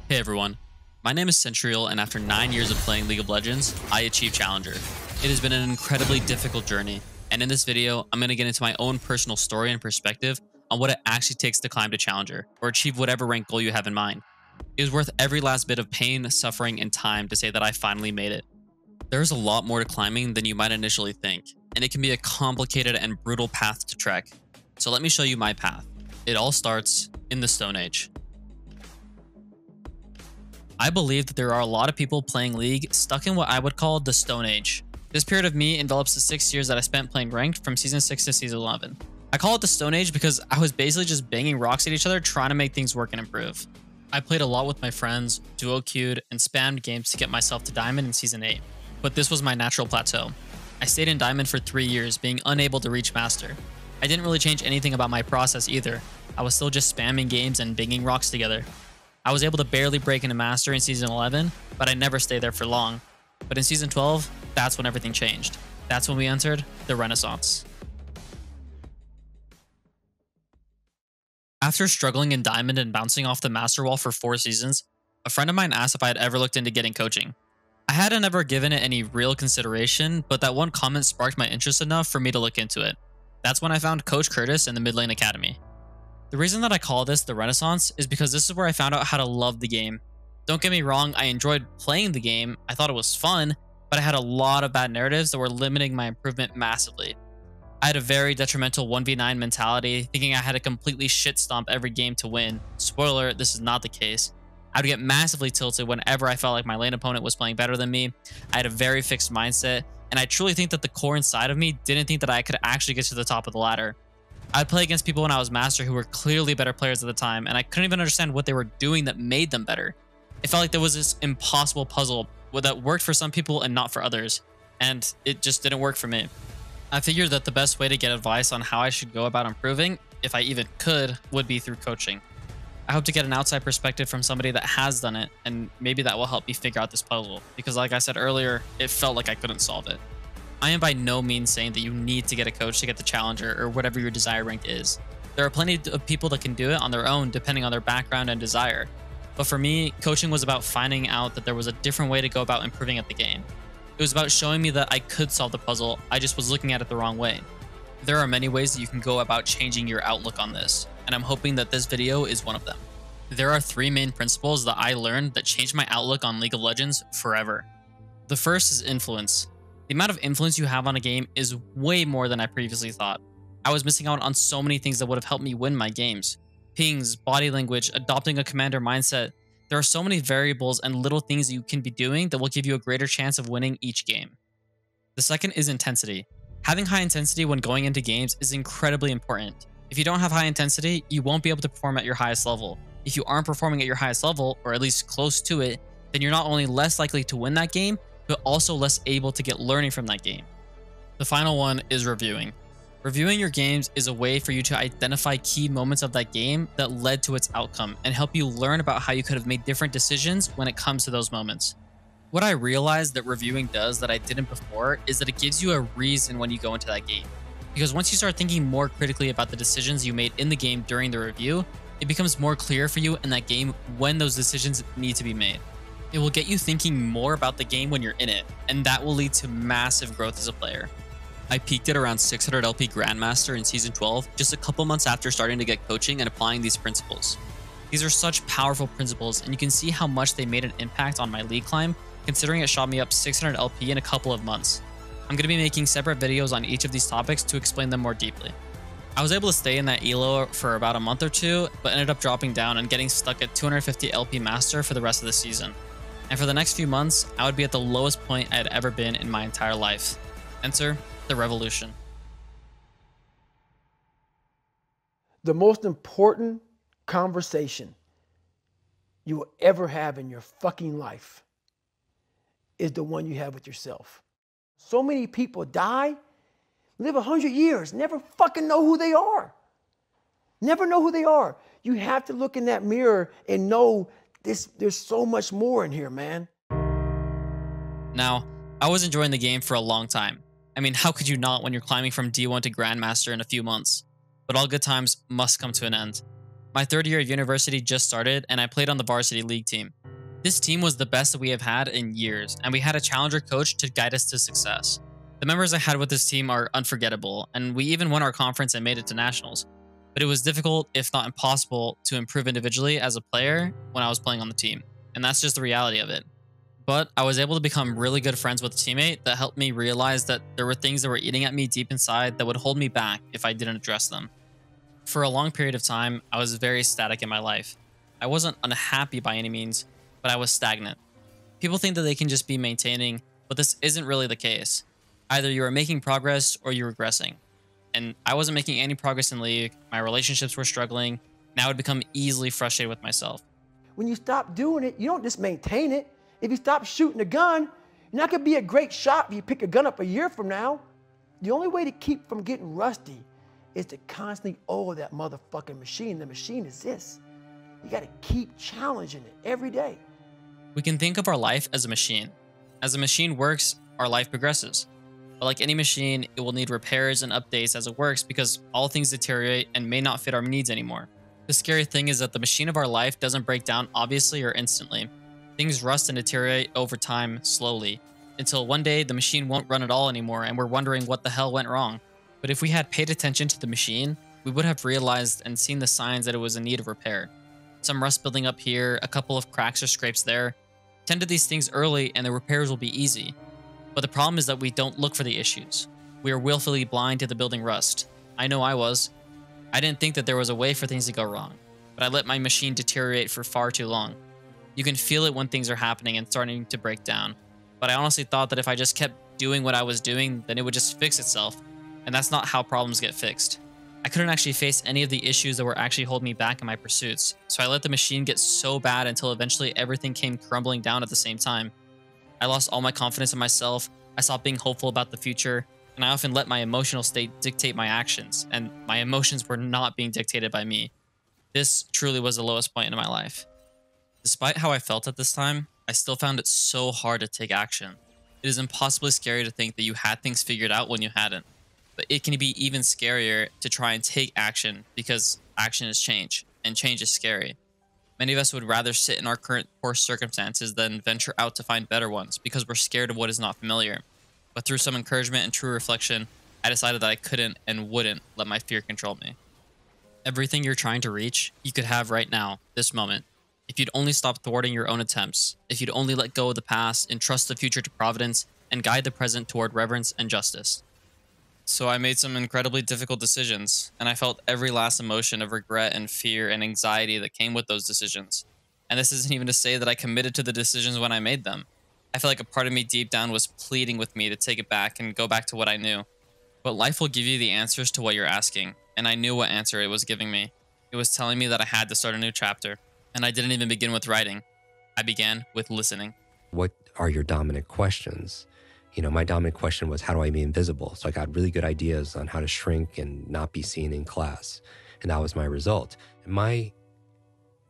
Hey everyone, my name is Centurial, and after 9 years of playing League of Legends, I achieved Challenger. It has been an incredibly difficult journey, and in this video, I'm going to get into my own personal story and perspective on what it actually takes to climb to Challenger, or achieve whatever rank goal you have in mind. It was worth every last bit of pain, suffering, and time to say that I finally made it. There's a lot more to climbing than you might initially think, and it can be a complicated and brutal path to trek. So let me show you my path. It all starts in the Stone Age. I believe that there are a lot of people playing League stuck in what I would call the Stone Age. This period of me envelops the 6 years that I spent playing Ranked from Season 6 to Season 11. I call it the Stone Age because I was basically just banging rocks at each other trying to make things work and improve. I played a lot with my friends, duo queued, and spammed games to get myself to Diamond in Season 8. But this was my natural plateau. I stayed in Diamond for 3 years, being unable to reach Master. I didn't really change anything about my process either. I was still just spamming games and banging rocks together. I was able to barely break into Master in Season 11, but I never stayed there for long. But in Season 12, that's when everything changed. That's when we entered the Renaissance. After struggling in Diamond and bouncing off the Master Wall for 4 seasons, a friend of mine asked if I had ever looked into getting coaching. I hadn't ever given it any real consideration, but that one comment sparked my interest enough for me to look into it. That's when I found Coach Curtis in the Mid Lane Academy. The reason that I call this the Renaissance is because this is where I found out how to love the game. Don't get me wrong, I enjoyed playing the game, I thought it was fun, but I had a lot of bad narratives that were limiting my improvement massively. I had a very detrimental 1v9 mentality, thinking I had to completely shit stomp every game to win. Spoiler, this is not the case. I would get massively tilted whenever I felt like my lane opponent was playing better than me. I had a very fixed mindset, and I truly think that the core inside of me didn't think that I could actually get to the top of the ladder. I'd play against people when I was Master who were clearly better players at the time, and I couldn't even understand what they were doing that made them better. It felt like there was this impossible puzzle that worked for some people and not for others, and it just didn't work for me. I figured that the best way to get advice on how I should go about improving, if I even could, would be through coaching. I hope to get an outside perspective from somebody that has done it, and maybe that will help me figure out this puzzle, because like I said earlier, it felt like I couldn't solve it. I am by no means saying that you need to get a coach to get the Challenger or whatever your desired rank is. There are plenty of people that can do it on their own depending on their background and desire. But for me, coaching was about finding out that there was a different way to go about improving at the game. It was about showing me that I could solve the puzzle, I just was looking at it the wrong way. There are many ways that you can go about changing your outlook on this, and I'm hoping that this video is one of them. There are 3 main principles that I learned that changed my outlook on League of Legends forever. The first is influence. The amount of influence you have on a game is way more than I previously thought. I was missing out on so many things that would have helped me win my games. Pings, body language, adopting a commander mindset. There are so many variables and little things that you can be doing that will give you a greater chance of winning each game. The second is intensity. Having high intensity when going into games is incredibly important. If you don't have high intensity, you won't be able to perform at your highest level. If you aren't performing at your highest level, or at least close to it, then you're not only less likely to win that game, but also less able to get learning from that game. The final one is reviewing. Reviewing your games is a way for you to identify key moments of that game that led to its outcome and help you learn about how you could have made different decisions when it comes to those moments. What I realized that reviewing does that I didn't before is that it gives you a reason when you go into that game. Because once you start thinking more critically about the decisions you made in the game during the review, it becomes more clear for you in that game when those decisions need to be made. It will get you thinking more about the game when you're in it, and that will lead to massive growth as a player. I peaked at around 600 LP Grandmaster in Season 12, just a couple months after starting to get coaching and applying these principles. These are such powerful principles, and you can see how much they made an impact on my League climb, considering it shot me up 600 LP in a couple of months. I'm going to be making separate videos on each of these topics to explain them more deeply. I was able to stay in that elo for about a month or two, but ended up dropping down and getting stuck at 250 LP Master for the rest of the season. And for the next few months, I would be at the lowest point I had ever been in my entire life. Enter the revolution. The most important conversation you will ever have in your fucking life is the one you have with yourself. So many people die, live 100 years, never fucking know who they are. Never know who they are. You have to look in that mirror and know there's so much more in here, man. Now, I was enjoying the game for a long time. I mean, how could you not when you're climbing from D1 to Grandmaster in a few months? But all good times must come to an end. My third year of university just started, and I played on the varsity league team. This team was the best that we have had in years, and we had a challenger coach to guide us to success. The members I had with this team are unforgettable, and we even won our conference and made it to nationals. But it was difficult, if not impossible, to improve individually as a player when I was playing on the team. And that's just the reality of it. But I was able to become really good friends with a teammate that helped me realize that there were things that were eating at me deep inside that would hold me back if I didn't address them. For a long period of time, I was very static in my life. I wasn't unhappy by any means, but I was stagnant. People think that they can just be maintaining, but this isn't really the case. Either you are making progress or you're regressing. And I wasn't making any progress in league, my relationships were struggling, and I would become easily frustrated with myself. When you stop doing it, you don't just maintain it. If you stop shooting a gun, you're not gonna be a great shot if you pick a gun up a year from now. The only way to keep from getting rusty is to constantly oil that motherfucking machine. The machine is this. You gotta keep challenging it every day. We can think of our life as a machine. As the machine works, our life progresses. But like any machine, it will need repairs and updates as it works because all things deteriorate and may not fit our needs anymore. The scary thing is that the machine of our life doesn't break down obviously or instantly. Things rust and deteriorate over time slowly, until one day the machine won't run at all anymore and we're wondering what the hell went wrong. But if we had paid attention to the machine, we would have realized and seen the signs that it was in need of repair. Some rust building up here, a couple of cracks or scrapes there. Tend to these things early and the repairs will be easy. But the problem is that we don't look for the issues. We are willfully blind to the building rust. I know I was. I didn't think that there was a way for things to go wrong, but I let my machine deteriorate for far too long. You can feel it when things are happening and starting to break down. But I honestly thought that if I just kept doing what I was doing, then it would just fix itself. And that's not how problems get fixed. I couldn't actually face any of the issues that were actually holding me back in my pursuits. So I let the machine get so bad until eventually everything came crumbling down at the same time. I lost all my confidence in myself. I stopped being hopeful about the future. And I often let my emotional state dictate my actions. And my emotions were not being dictated by me. This truly was the lowest point in my life. Despite how I felt at this time, I still found it so hard to take action. It is impossibly scary to think that you had things figured out when you hadn't. But it can be even scarier to try and take action because action is change, and change is scary. Many of us would rather sit in our current poor circumstances than venture out to find better ones because we're scared of what is not familiar. But through some encouragement and true reflection, I decided that I couldn't and wouldn't let my fear control me. Everything you're trying to reach, you could have right now, this moment. If you'd only stop thwarting your own attempts, if you'd only let go of the past and trust the future to providence and guide the present toward reverence and justice. So I made some incredibly difficult decisions, and I felt every last emotion of regret and fear and anxiety that came with those decisions. And this isn't even to say that I committed to the decisions when I made them. I feel like a part of me deep down was pleading with me to take it back and go back to what I knew. But life will give you the answers to what you're asking, and I knew what answer it was giving me. It was telling me that I had to start a new chapter. And I didn't even begin with writing. I began with listening. What are your dominant questions? You know, my dominant question was, how do I be invisible? So I got really good ideas on how to shrink and not be seen in class. And that was my result. And my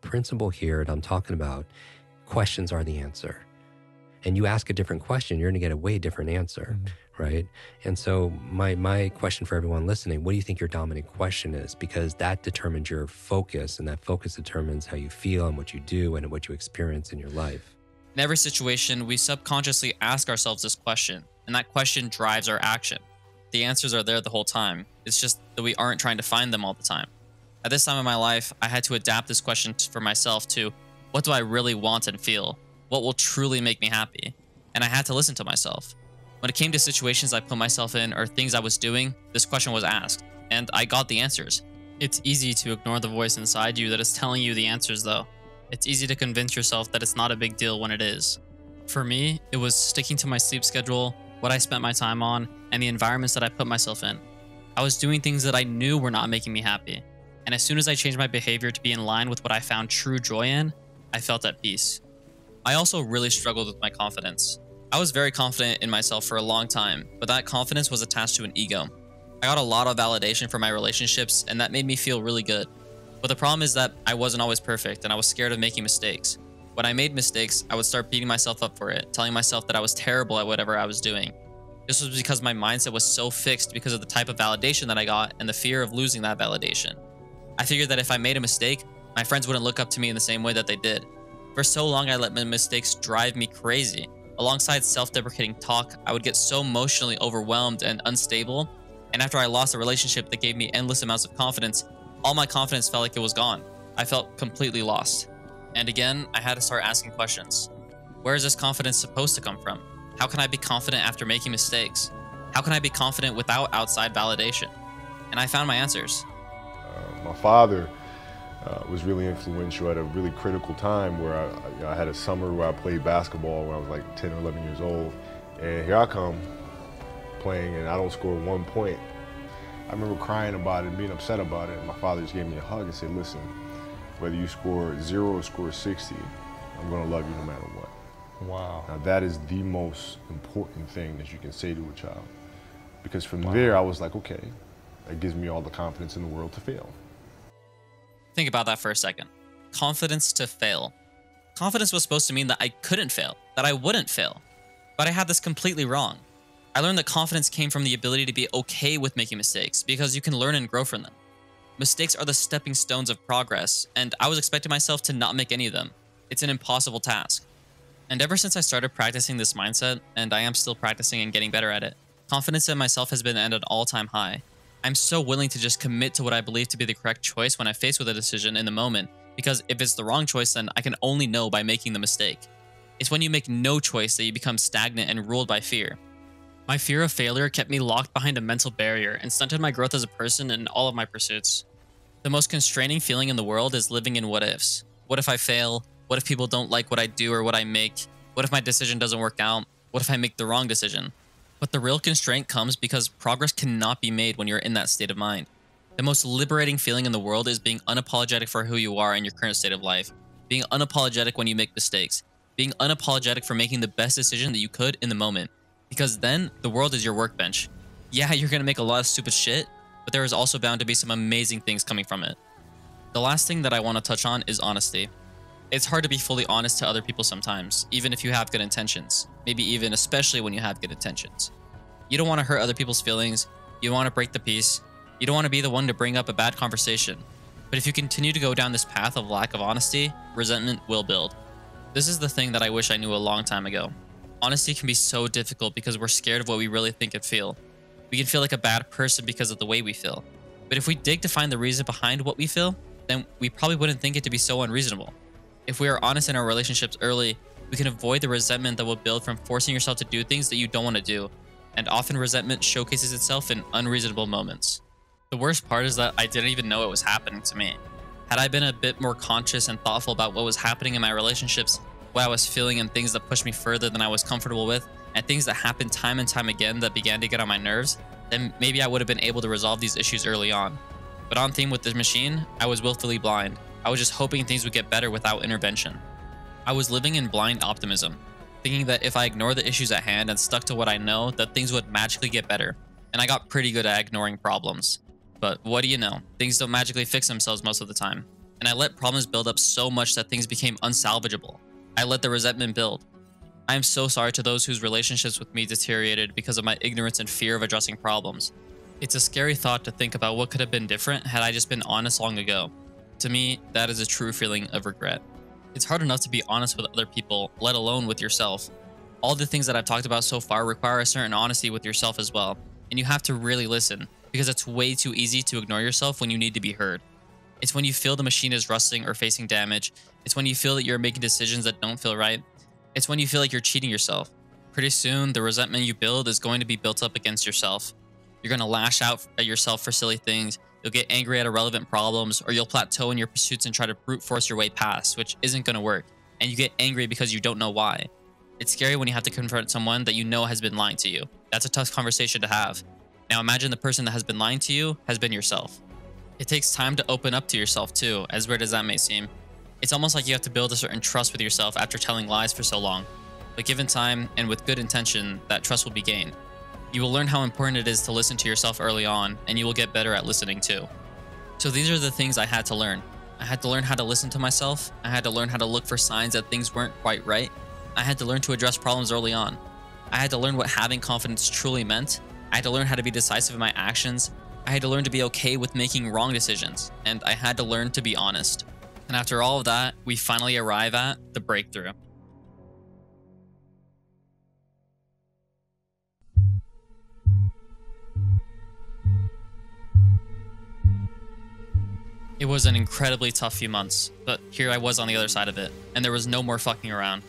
principle here that I'm talking about, questions are the answer. And you ask a different question, you're going to get a way different answer, right? And so my question for everyone listening, what do you think your dominant question is? Because that determines your focus, and that focus determines how you feel and what you do and what you experience in your life. In every situation, we subconsciously ask ourselves this question, and that question drives our action. The answers are there the whole time. It's just that we aren't trying to find them all the time. At this time in my life, I had to adapt this question for myself to, what do I really want and feel? What will truly make me happy? And I had to listen to myself. When it came to situations I put myself in or things I was doing, this question was asked, and I got the answers. It's easy to ignore the voice inside you that is telling you the answers though. It's easy to convince yourself that it's not a big deal when it is. For me, it was sticking to my sleep schedule, what I spent my time on, and the environments that I put myself in. I was doing things that I knew were not making me happy. And as soon as I changed my behavior to be in line with what I found true joy in, I felt at peace. I also really struggled with my confidence. I was very confident in myself for a long time, but that confidence was attached to an ego. I got a lot of validation from my relationships, and that made me feel really good. But the problem is that I wasn't always perfect, and I was scared of making mistakes. When I made mistakes, I would start beating myself up for it, telling myself that I was terrible at whatever I was doing. This was because my mindset was so fixed because of the type of validation that I got and the fear of losing that validation. I figured that if I made a mistake, My friends wouldn't look up to me in the same way that they did. For so long, I let my mistakes drive me crazy. Alongside self-deprecating talk, I would get so emotionally overwhelmed and unstable. And after I lost a relationship that gave me endless amounts of confidence, all my confidence felt like it was gone. I felt completely lost. And again, I had to start asking questions. Where is this confidence supposed to come from? How can I be confident after making mistakes? How can I be confident without outside validation? And I found my answers. My father was really influential at a really critical time where I had a summer where I played basketball when I was like 10 or 11 years old. And here I come playing and I don't score 1 point. I remember crying about it and being upset about it. And my father just gave me a hug and said, listen, whether you score 0 or score 60, I'm gonna love you no matter what. Wow. Now that is the most important thing that you can say to a child. Because from there I was like, okay, that gives me all the confidence in the world to fail. Think about that for a second. Confidence to fail. Confidence was supposed to mean that I couldn't fail, that I wouldn't fail. But I had this completely wrong. I learned that confidence came from the ability to be okay with making mistakes because you can learn and grow from them. Mistakes are the stepping stones of progress, and I was expecting myself to not make any of them. It's an impossible task. And ever since I started practicing this mindset, and I am still practicing and getting better at it, confidence in myself has been at an all-time high. I'm so willing to just commit to what I believe to be the correct choice when I face with a decision in the moment, because if it's the wrong choice, then I can only know by making the mistake. It's when you make no choice that you become stagnant and ruled by fear. My fear of failure kept me locked behind a mental barrier and stunted my growth as a person in all of my pursuits. The most constraining feeling in the world is living in what ifs. What if I fail? What if people don't like what I do or what I make? What if my decision doesn't work out? What if I make the wrong decision? But the real constraint comes because progress cannot be made when you're in that state of mind. The most liberating feeling in the world is being unapologetic for who you are in your current state of life. Being unapologetic when you make mistakes. Being unapologetic for making the best decision that you could in the moment. Because then, the world is your workbench. Yeah, you're gonna make a lot of stupid shit, but there is also bound to be some amazing things coming from it. The last thing that I want to touch on is honesty. It's hard to be fully honest to other people sometimes, even if you have good intentions. Maybe even especially when you have good intentions. You don't want to hurt other people's feelings. You don't want to break the peace. You don't want to be the one to bring up a bad conversation. But if you continue to go down this path of lack of honesty, resentment will build. This is the thing that I wish I knew a long time ago. Honesty can be so difficult because we're scared of what we really think and feel. We can feel like a bad person because of the way we feel. But if we dig to find the reason behind what we feel, then we probably wouldn't think it to be so unreasonable. If we are honest in our relationships early, we can avoid the resentment that will build from forcing yourself to do things that you don't want to do. And often resentment showcases itself in unreasonable moments. The worst part is that I didn't even know it was happening to me. Had I been a bit more conscious and thoughtful about what was happening in my relationships, what I was feeling and things that pushed me further than I was comfortable with, and things that happened time and time again that began to get on my nerves, then maybe I would have been able to resolve these issues early on. But on theme with this machine, I was willfully blind. I was just hoping things would get better without intervention. I was living in blind optimism, thinking that if I ignored the issues at hand and stuck to what I know, that things would magically get better. And I got pretty good at ignoring problems. But what do you know? Things don't magically fix themselves most of the time. And I let problems build up so much that things became unsalvageable. I let the resentment build. I am so sorry to those whose relationships with me deteriorated because of my ignorance and fear of addressing problems. It's a scary thought to think about what could have been different had I just been honest long ago. To me, that is a true feeling of regret. It's hard enough to be honest with other people, let alone with yourself. All the things that I've talked about so far require a certain honesty with yourself as well, and you have to really listen, because it's way too easy to ignore yourself when you need to be heard. It's when you feel the machine is rusting or facing damage. It's when you feel that you're making decisions that don't feel right. It's when you feel like you're cheating yourself. Pretty soon, the resentment you build is going to be built up against yourself. You're going to lash out at yourself for silly things. You'll get angry at irrelevant problems, or you'll plateau in your pursuits and try to brute force your way past, which isn't going to work. And you get angry because you don't know why. It's scary when you have to confront someone that you know has been lying to you. That's a tough conversation to have. Now imagine the person that has been lying to you has been yourself. It takes time to open up to yourself too, as weird as that may seem. It's almost like you have to build a certain trust with yourself after telling lies for so long. But given time and with good intention, that trust will be gained. You will learn how important it is to listen to yourself early on, and you will get better at listening too. So these are the things I had to learn. I had to learn how to listen to myself. I had to learn how to look for signs that things weren't quite right. I had to learn to address problems early on. I had to learn what having confidence truly meant. I had to learn how to be decisive in my actions. I had to learn to be okay with making wrong decisions. And I had to learn to be honest. And after all of that, we finally arrive at the breakthrough. It was an incredibly tough few months, but here I was on the other side of it, and there was no more fucking around.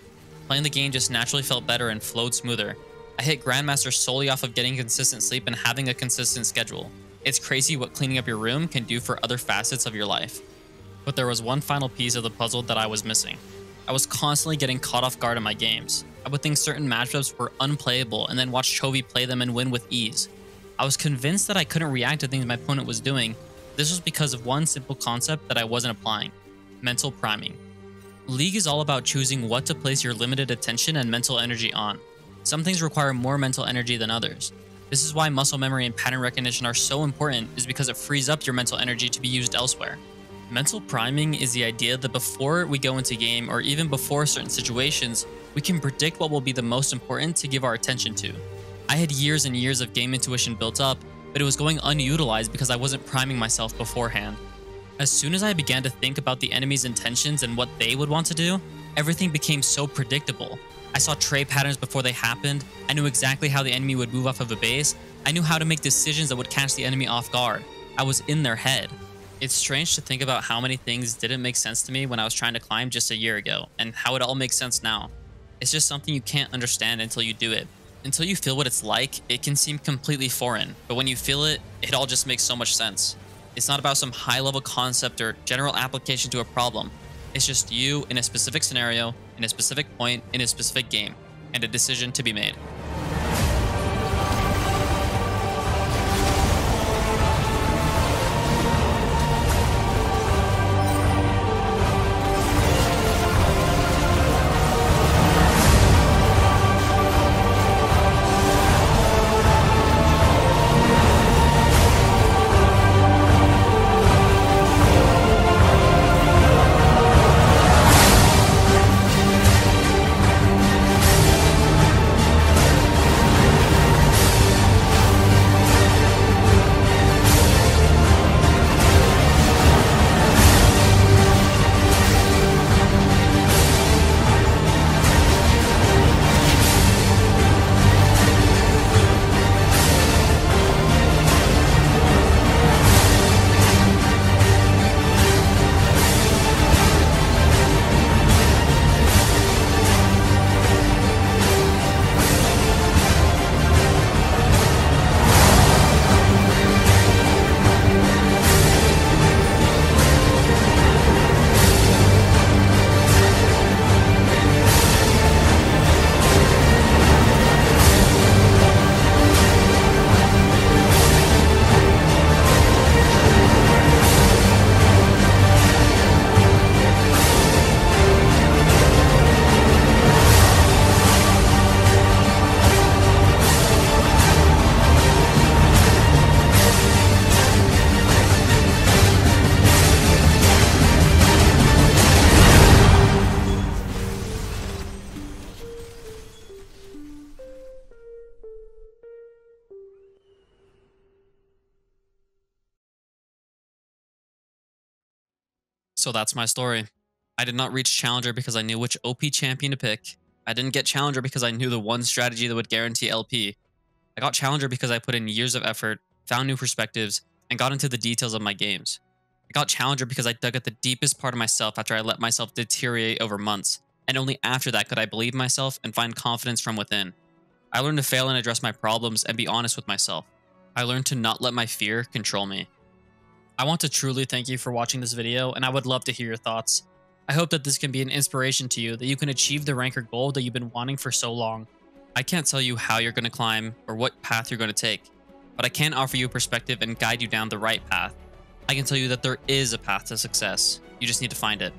Playing the game just naturally felt better and flowed smoother. I hit Grandmaster solely off of getting consistent sleep and having a consistent schedule. It's crazy what cleaning up your room can do for other facets of your life. But there was one final piece of the puzzle that I was missing. I was constantly getting caught off guard in my games. I would think certain matchups were unplayable and then watch Chovy play them and win with ease. I was convinced that I couldn't react to things my opponent was doing. This was because of one simple concept that I wasn't applying: mental priming. League is all about choosing what to place your limited attention and mental energy on. Some things require more mental energy than others. This is why muscle memory and pattern recognition are so important, is because it frees up your mental energy to be used elsewhere. Mental priming is the idea that before we go into game, or even before certain situations, we can predict what will be the most important to give our attention to. I had years and years of game intuition built up, but it was going unutilized because I wasn't priming myself beforehand. As soon as I began to think about the enemy's intentions and what they would want to do, everything became so predictable. I saw trade patterns before they happened. I knew exactly how the enemy would move off of a base. I knew how to make decisions that would catch the enemy off guard. I was in their head. It's strange to think about how many things didn't make sense to me when I was trying to climb just a year ago, and how it all makes sense now. It's just something you can't understand until you do it. Until you feel what it's like, it can seem completely foreign, but when you feel it, it all just makes so much sense. It's not about some high-level concept or general application to a problem. It's just you in a specific scenario, in a specific point, in a specific game, and a decision to be made. So that's my story. I did not reach Challenger because I knew which OP champion to pick. I didn't get Challenger because I knew the one strategy that would guarantee LP. I got Challenger because I put in years of effort, found new perspectives, and got into the details of my games. I got Challenger because I dug at the deepest part of myself after I let myself deteriorate over months, and only after that could I believe myself and find confidence from within. I learned to fail and address my problems and be honest with myself. I learned to not let my fear control me. I want to truly thank you for watching this video, and I would love to hear your thoughts. I hope that this can be an inspiration to you, that you can achieve the ranker goal that you've been wanting for so long. I can't tell you how you're going to climb or what path you're going to take, but I can offer you a perspective and guide you down the right path. I can tell you that there is a path to success. You just need to find it.